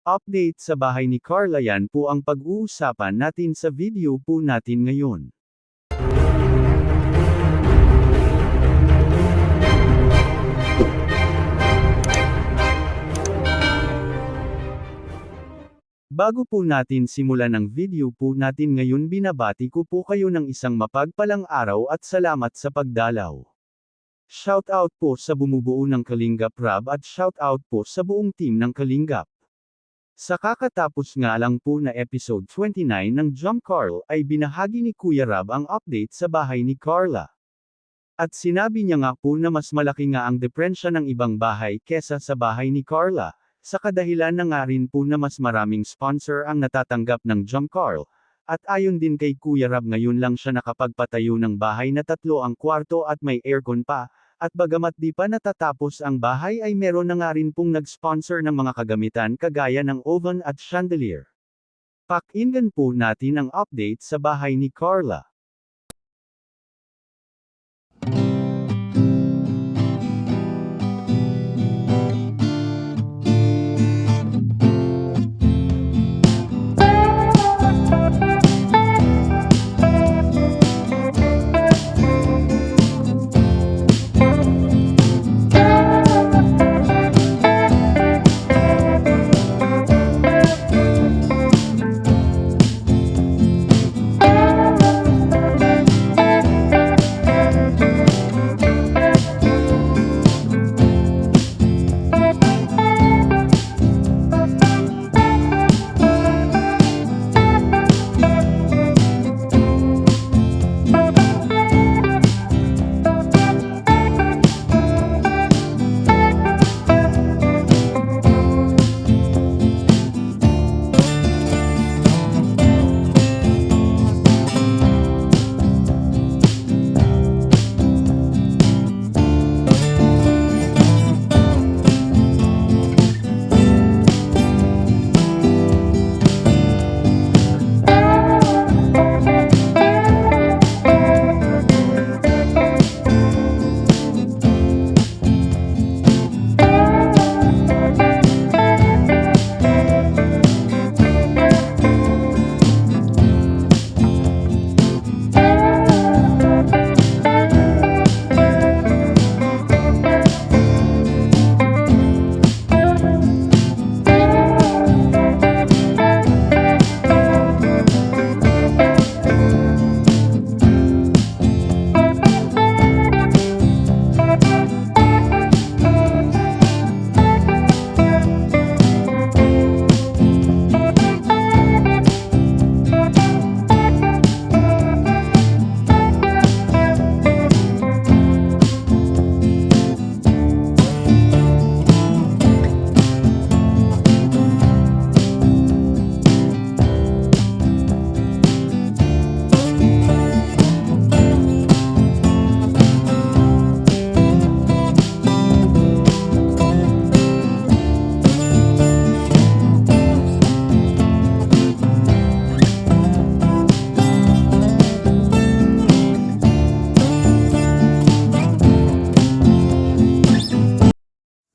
Update sa bahay ni Carla, yan po ang pag-uusapan natin sa video po natin ngayon. Bago po natin simulan ang video po natin ngayon, binabati ko po kayo ng isang mapagpalang araw at salamat sa pagdalaw. Shoutout po sa bumubuo ng Kalingap Rab at shoutout po sa buong team ng Kalingap. Sa kakatapos nga lang po na episode 29 ng Jump Carl ay binahagi ni Kuya Rab ang update sa bahay ni Carla. At sinabi niya nga po na mas malaki nga ang diferensya ng ibang bahay kesa sa bahay ni Carla, sa kadahilan na nga rin po na mas maraming sponsor ang natatanggap ng Jump Carl. At ayon din kay Kuya Rab, ngayon lang siya nakapagpatayo ng bahay na 3 ang kwarto at may aircon pa. At bagamat di pa natatapos ang bahay ay meron na nga rin pong nag-sponsor ng mga kagamitan kagaya ng oven at chandelier. Pakinggan po natin ang update sa bahay ni Carla.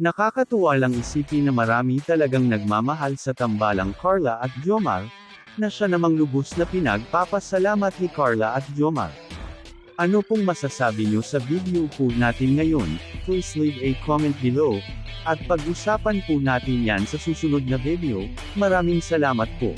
Nakakatuwa lang isipin na marami talagang nagmamahal sa tambalang Carla at Jomar, na siya namang lubos na pinagpapasalamat ni Carla at Jomar. Ano pong masasabi nyo sa video po natin ngayon? Please leave a comment below, at pag-usapan po natin yan sa susunod na video. Maraming salamat po.